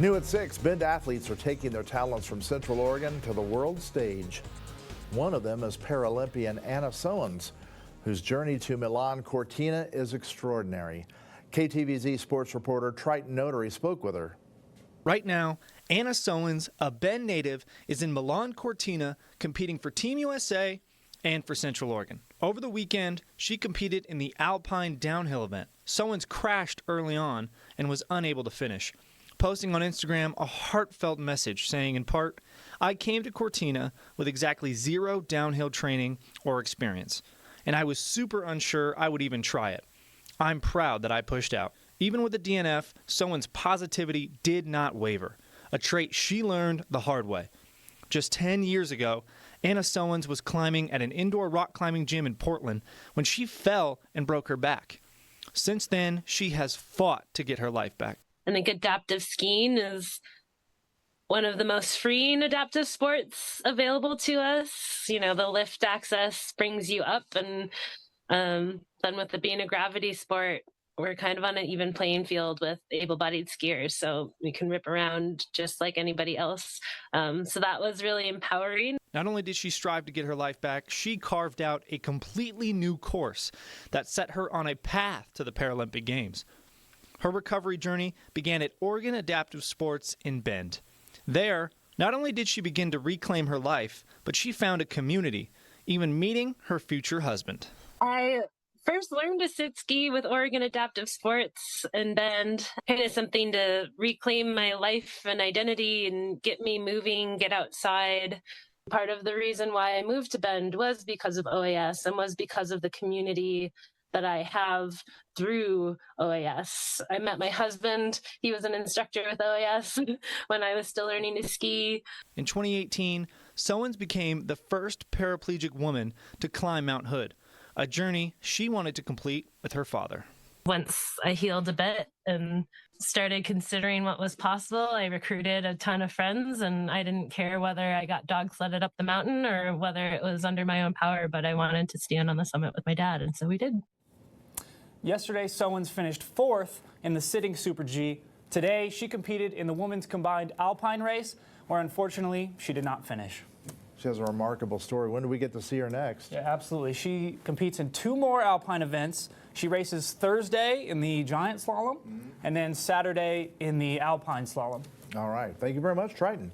New at 6, Bend athletes are taking their talents from Central Oregon to the world stage. One of them is Paralympian Anna Soens, whose journey to Milan Cortina is extraordinary. KTVZ sports reporter Triton Notary spoke with her. Right now, Anna Soens, a Bend native, is in Milan Cortina competing for Team USA and for Central Oregon. Over the weekend, she competed in the Alpine downhill event. Soens crashed early on and was unable to finish, posting on Instagram a heartfelt message saying, in part, "I came to Cortina with exactly zero downhill training or experience, and I was super unsure I would even try it. I'm proud that I pushed out." Even with the DNF, Soens' positivity did not waver, a trait she learned the hard way. Just 10 years ago, Anna Soens was climbing at an indoor rock climbing gym in Portland when she fell and broke her back. Since then, she has fought to get her life back. I think adaptive skiing is one of the most freeing adaptive sports available to us. You know, the lift access brings you up, and then with it being a gravity sport, we're kind of on an even playing field with able-bodied skiers, so we can rip around just like anybody else. So that was really empowering. Not only did she strive to get her life back, she carved out a completely new course that set her on a path to the Paralympic Games. Her recovery journey began at Oregon Adaptive Sports in Bend. There, not only did she begin to reclaim her life, but she found a community, even meeting her future husband. I first learned to sit ski with Oregon Adaptive Sports in Bend, kind of something to reclaim my life and identity and get me moving, get outside. Part of the reason why I moved to Bend was because of OAS and was because of the community that I have through OAS. I met my husband. He was an instructor with OAS when I was still learning to ski. In 2018, Soens became the first paraplegic woman to climb Mount Hood, a journey she wanted to complete with her father. Once I healed a bit and started considering what was possible, I recruited a ton of friends, and I didn't care whether I got dog sledded up the mountain or whether it was under my own power, but I wanted to stand on the summit with my dad, and so we did. Yesterday, Soens finished 4th in the sitting Super G. Today, she competed in the women's combined alpine race, where unfortunately, she did not finish. She has a remarkable story. When do we get to see her next? Yeah, absolutely. She competes in 2 more alpine events. She races Thursday in the giant slalom and then Saturday in the alpine slalom. All right. Thank you very much, Triton.